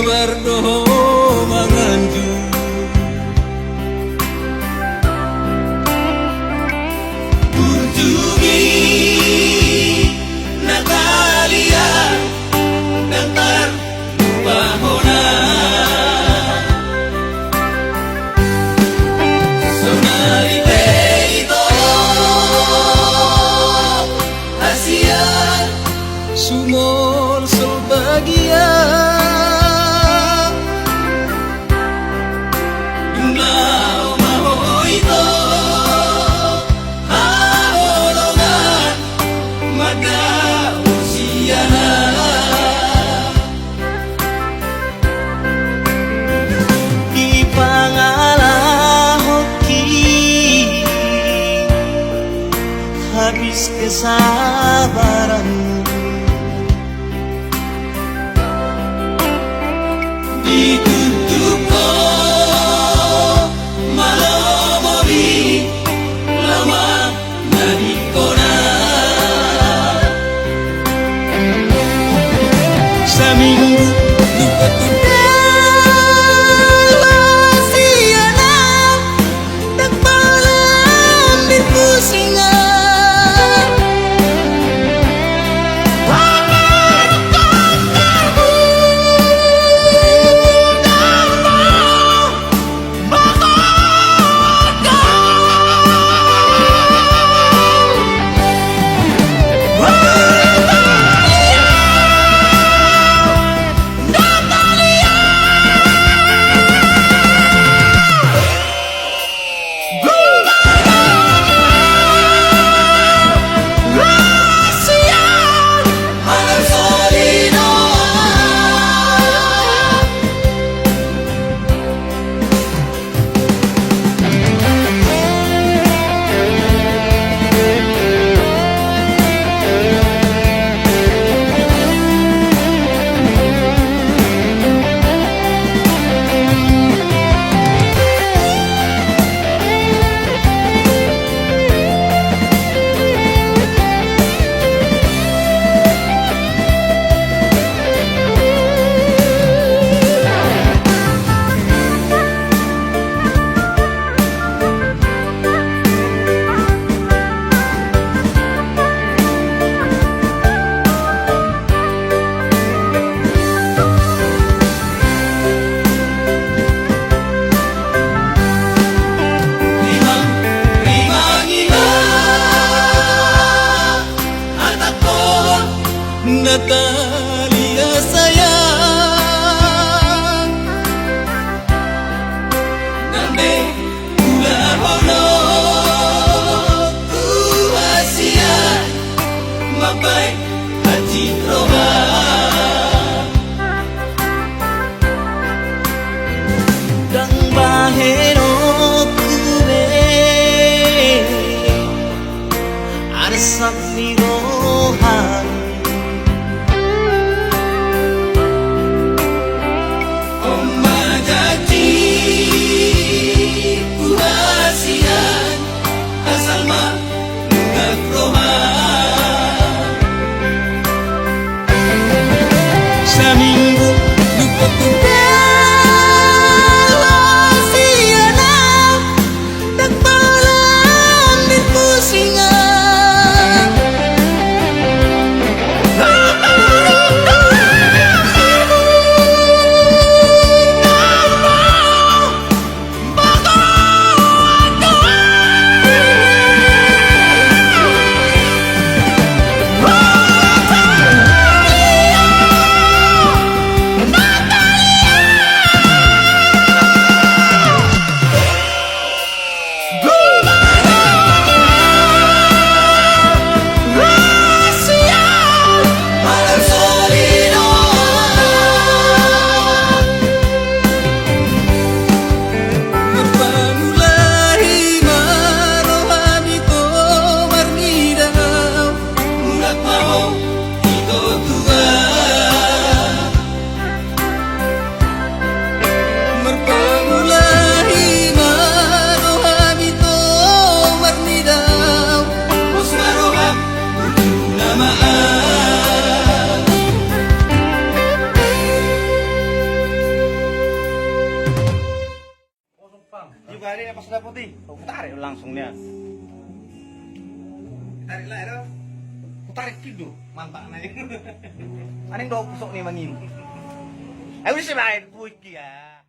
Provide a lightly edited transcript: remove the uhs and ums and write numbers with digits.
berdoa menganjur. Kunjungi Natalia dan terpahona Sonarite ito Asia sumol sebagia Jumlah maho ito haolongan mada usia di pangalahoki habis kesabaranmu ditutup malamori lama nadi kona seminggu lupa siana dak malam berpusingan Natalia sayang Nande kula hono ku Asia mapai haji roba dang bahero kube arsap nirohan seminggu lupa siana dak malam berpusingan niya. Tarik lah itu. Ku tarik gitu, mantap na yun. Anong daw pusok ni mangin? Ay, wala siya makin, puwit ka.